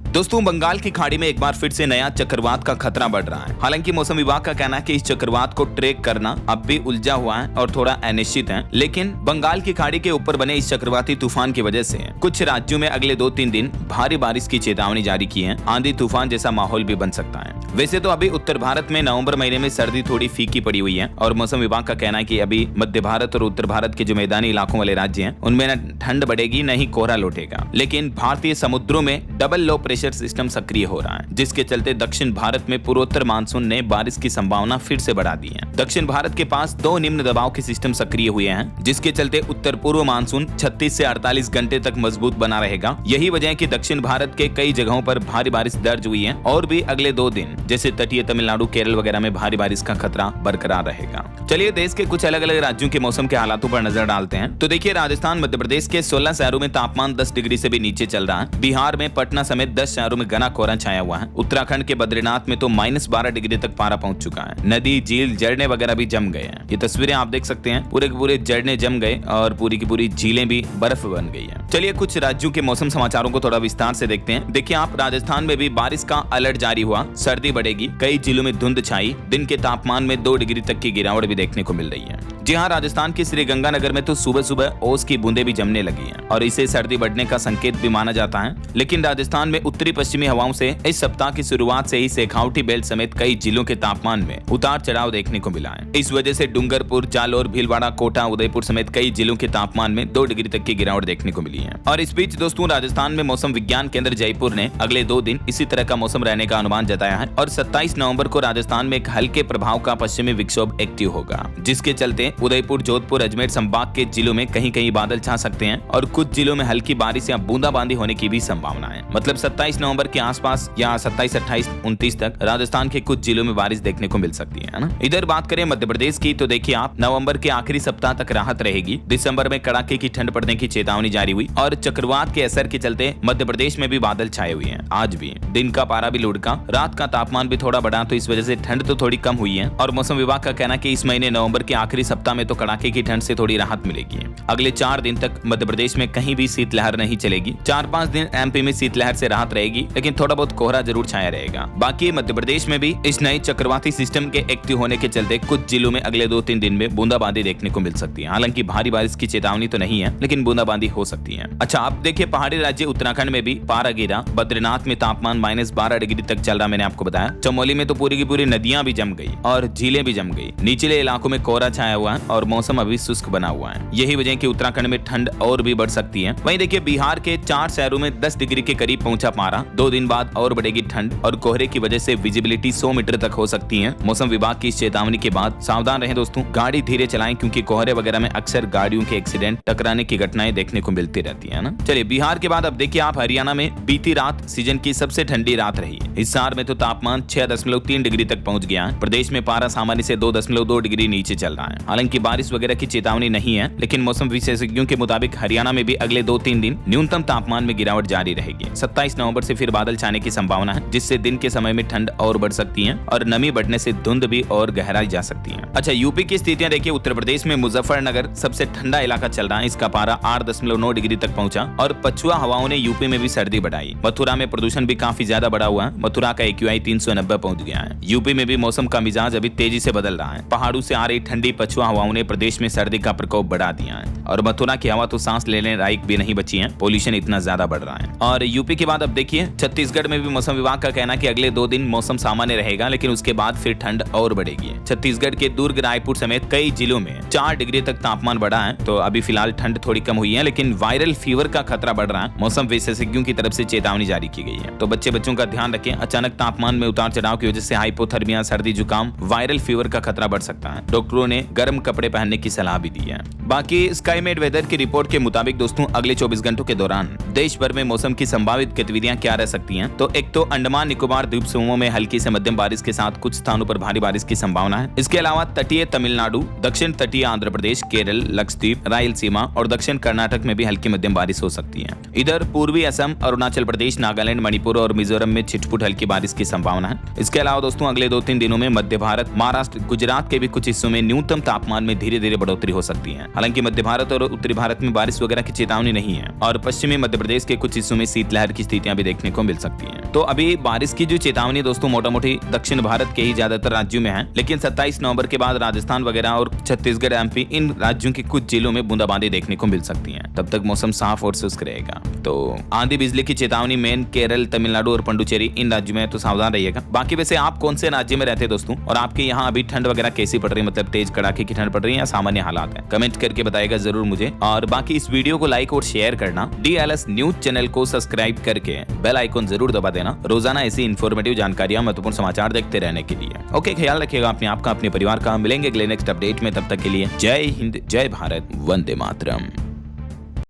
दोस्तों, बंगाल की खाड़ी में एक बार फिर से नया चक्रवात का खतरा बढ़ रहा है। हालांकि मौसम विभाग का कहना है कि इस चक्रवात को ट्रैक करना अब भी उलझा हुआ है और थोड़ा अनिश्चित है। लेकिन बंगाल की खाड़ी के ऊपर बने इस चक्रवाती तूफान की वजह से कुछ राज्यों में अगले 2-3 दिन भारी बारिश की चेतावनी जारी की है। आंधी तूफान जैसा माहौल भी बन सकता है। वैसे तो अभी उत्तर भारत में नवंबर महीने में सर्दी थोड़ी फीकी पड़ी हुई है और मौसम विभाग का कहना है कि अभी मध्य भारत और उत्तर भारत के जो मैदानी इलाकों वाले राज्य हैं उनमें न ठंड बढ़ेगी न ही कोहरा लौटेगा। लेकिन भारतीय समुद्रों में डबल लो प्रेशर सिस्टम सक्रिय हो रहा है, जिसके चलते दक्षिण भारत में पूर्वोत्तर मानसून ने बारिश की संभावना फिर से बढ़ा दी है। दक्षिण भारत के पास 2 निम्न दबाव के सिस्टम सक्रिय हुए हैं, जिसके चलते उत्तर पूर्व मानसून 36 से 48 घंटे तक मजबूत बना रहेगा। यही वजह है कि दक्षिण भारत के कई जगहों पर भारी बारिश दर्ज हुई है और भी अगले 2 दिन जैसे तटीय तमिलनाडु, केरल वगैरह में भारी बारिश का खतरा बरकरार रहेगा। चलिए देश के कुछ अलग अलग राज्यों के मौसम के हालातों पर नजर डालते हैं। तो देखिए, राजस्थान मध्य प्रदेश के 16 शहरों में तापमान 10 डिग्री से भी नीचे चल रहा है। बिहार में पटना समेत 10 शहरों में घना कोहरा छाया हुआ है। उत्तराखंड के बद्रीनाथ में तो -12 डिग्री तक पारा पहुंच चुका है। नदी, झील, झरने वगैरह भी जम गए हैं। ये तस्वीरें आप देख सकते हैं, पूरे के पूरे झरने जम गए और पूरी की पूरी झीलें भी बर्फ बन गई है। चलिए कुछ राज्यों के मौसम समाचारों को थोड़ा विस्तार से देखते हैं। देखिए आप, राजस्थान में भी बारिश का अलर्ट जारी हुआ, सर्दी बढ़ेगी, कई जिलों में धुंध छाई, दिन के तापमान में 2 डिग्री तक की गिरावट भी देखने को मिल रही है। जी हाँ, राजस्थान के श्रीगंगानगर में तो सुबह सुबह ओस की बूंदें भी जमने लगी हैं और इसे सर्दी बढ़ने का संकेत भी माना जाता है। लेकिन राजस्थान में उत्तरी पश्चिमी हवाओं से इस सप्ताह की शुरुआत से ही शेखावटी बेल्ट समेत कई जिलों के तापमान में उतार चढ़ाव देखने को मिला है। इस वजह से डूंगरपुर, जालोर, भीलवाड़ा, कोटा, उदयपुर समेत कई जिलों के तापमान में 2 डिग्री तक की गिरावट देखने को मिली है। और इस बीच दोस्तों, राजस्थान में मौसम विज्ञान केंद्र जयपुर ने अगले 2 दिन इसी तरह का मौसम रहने का अनुमान जताया है और 27 नवंबर को राजस्थान में एक हल्के प्रभाव का पश्चिमी विक्षोभ एक्टिव होगा, जिसके चलते उदयपुर, जोधपुर, अजमेर संभाग के जिलों में कहीं कहीं बादल छा सकते हैं और कुछ जिलों में हल्की बारिश या बूंदाबांदी होने की भी संभावना है। मतलब 27 नवंबर के आसपास या 27, 28, 29 तक राजस्थान के कुछ जिलों में बारिश देखने को मिल सकती है ना। इधर बात करें मध्य प्रदेश की, तो देखिए आप, नवंबर के आखिरी सप्ताह तक राहत रहेगी। दिसंबर में कड़ाके की ठंड पड़ने की चेतावनी जारी हुई और चक्रवात के असर के चलते मध्य प्रदेश में भी बादल छाए हुए हैं। आज भी दिन का पारा भी लुढ़का, रात का तापमान भी थोड़ा बढ़ा, तो इस वजह से ठंड तो थोड़ी कम हुई है। और मौसम विभाग का कहना है कि इस महीने नवंबर के आखिरी सप्ताह में तो कड़ाके की ठंड से थोड़ी राहत मिलेगी। अगले 4 दिन तक मध्य प्रदेश में कहीं भी शीतलहर नहीं चलेगी। 4-5 दिन एमपी में शीतलहर से राहत रहेगी, लेकिन थोड़ा बहुत कोहरा जरूर छाया रहेगा। बाकी मध्य प्रदेश में भी इस नए चक्रवाती सिस्टम के एक्टिव होने के चलते कुछ जिलों में अगले 2-3 दिन में बूंदाबांदी देखने को मिल सकती है। हालांकि भारी बारिश की चेतावनी तो नहीं है, लेकिन बूंदाबांदी हो सकती है। अच्छा, आप देखिए, पहाड़ी राज्य उत्तराखंड में भी पारा गिरा। बद्रीनाथ में तापमान -12 डिग्री तक चल रहा, मैंने आपको बताया। चमोली में तो पूरी की पूरी नदियां भी जम गई और झीलें भी जम गई। निचले इलाकों में कोहरा छाया हुआ है और मौसम अभी शुष्क बना हुआ है। यही वजह है कि उत्तराखंड में ठंड और भी बढ़ सकती है। वहीं देखिए, बिहार के 4 शहरों में 10 डिग्री के करीब पहुंचा पारा। 2 दिन बाद और बढ़ेगी ठंड और कोहरे की वजह से विजिबिलिटी 100 मीटर तक हो सकती है। मौसम विभाग की इस चेतावनी के बाद सावधान रहें दोस्तों, गाड़ी धीरे चलाएं, क्योंकि कोहरे वगैरह में अक्सर गाड़ियों के एक्सीडेंट, टकराने की घटनाएं देखने को मिलती रहती है ना। चलिए, बिहार के बाद अब देखिए आप, हरियाणा में बीती रात सीजन की सबसे ठंडी रात रही। हिसार में तो तापमान 6.3 डिग्री तक पहुंच गया है। प्रदेश में पारा सामान्य से 2.2 डिग्री नीचे चल रहा है। हालांकि बारिश वगैरह की चेतावनी नहीं है, लेकिन मौसम विशेषज्ञों के मुताबिक हरियाणा में भी अगले 2-3 दिन न्यूनतम तापमान में गिरावट जारी रहेगी। 27 नवंबर से फिर बादल छाने की संभावना है, जिससे दिन के समय में ठंड और बढ़ सकती है और नमी बढ़ने से धुंध भी और गहराई जा सकती है। अच्छा, यूपी की स्थितियां देखिए। उत्तर प्रदेश में मुजफ्फरनगर सबसे ठंडा इलाका चल रहा है। इसका पारा 8.9 डिग्री तक पहुंचा और पछुआ हवाओं ने यूपी में भी सर्दी बढ़ाई। मथुरा में प्रदूषण भी काफी ज्यादा बढ़ा हुआ है। मथुरा का AQI 390 पहुंच गया है। यूपी में भी मौसम का मिजाज अभी तेजी से बदल रहा है। पहाड़ों से आ रही ठंडी पछुआ हवाओं ने प्रदेश में सर्दी का प्रकोप बढ़ा दिया है और मथुरा की हवा तो सांस लेने लायक भी नहीं बची है। पोल्यूशन इतना ज्यादा बढ़ रहा है। और यूपी के बाद अब देखिए, छत्तीसगढ़ में भी मौसम विभाग का कहना है कि अगले 2 दिन मौसम सामान्य रहेगा, लेकिन उसके बाद फिर ठंड और बढ़ेगी। छत्तीसगढ़ के दुर्ग, रायपुर समेत कई जिलों में 4 डिग्री तक तापमान बढ़ा है। तो अभी फिलहाल ठंड थोड़ी कम हुई है, लेकिन वायरल फीवर का खतरा बढ़ रहा है। मौसम विशेषज्ञों की तरफ से चेतावनी जारी की गई है। तो बच्चों का ध्यान रखें। अचानक तापमान में उतार चढ़ाव की वजह से हाइपोथर्मिया, सर्दी, जुकाम, वायरल फीवर का खतरा बढ़ सकता है। डॉक्टरों ने गर्म कपड़े पहनने की सलाह भी दी है। बाकी स्काईमेट वेदर की रिपोर्ट के मुताबिक दोस्तों, अगले 24 घंटों के दौरान देश भर में मौसम की संभावित गतिविधियां क्या रह सकती हैं। तो एक तो अंडमान निकोबार द्वीप समूह में हल्की से मध्यम बारिश के साथ कुछ स्थानों पर भारी बारिश की संभावना है। इसके अलावा तटीय तमिलनाडु, दक्षिण तटीय आंध्र प्रदेश, केरल, लक्षद्वीप, रायलसीमा और दक्षिण कर्नाटक में भी हल्की मध्यम बारिश हो सकती है। इधर पूर्वी असम, अरुणाचल प्रदेश, नागालैंड, मणिपुर और मिजोरम में छिटपुट हल्की बारिश की संभावना है। इसके अलावा दोस्तों, अगले 2-3 दिनों में मध्य भारत, महाराष्ट्र, गुजरात के भी कुछ हिस्सों में न्यूनतम तापमान तापमान में धीरे धीरे बढ़ोतरी हो सकती है। हालांकि मध्य भारत और उत्तरी भारत में बारिश वगैरह की चेतावनी नहीं है और पश्चिमी मध्य प्रदेश के कुछ हिस्सों में शीतलहर की स्थितियां भी देखने को मिल सकती हैं। तो अभी बारिश की जो चेतावनी दोस्तों मोटा मोटी दक्षिण भारत के ही ज्यादातर राज्यों में है, लेकिन 27 नवंबर के बाद राजस्थान वगैरह और छत्तीसगढ़, एमपी इन राज्यों के कुछ जिलों में बूंदाबांदी देखने को मिल सकती है। तब तक मौसम साफ और शुष्क रहेगा। तो आंधी बिजली की चेतावनी मेन केरल, तमिलनाडु और पुडुचेरी इन राज्यों में, तो सावधान रहिएगा। बाकी वैसे आप कौन से राज्य में रहते हैं दोस्तों, और आपके यहाँ अभी ठंड वगैरह कैसी पड़ रही है, मतलब तेज कड़ाके की ठंड पड़ रही है या सामान्य हालात है, कमेंट करके बताइएगा जरूर मुझे। और बाकी इस वीडियो को लाइक और शेयर करना, DLS न्यूज चैनल को सब्सक्राइब करके बेल आइकन जरूर दबा देना, रोजाना ऐसी इन्फॉर्मेटिव जानकारियां, महत्वपूर्ण समाचार देखते रहने के लिए। ओके, ख्याल रखिएगा अपने आप का, अपने परिवार का। मिलेंगे अगले नेक्स्ट अपडेट में, तब तक के लिए जय हिंद, जय भारत, वंदे मातरम।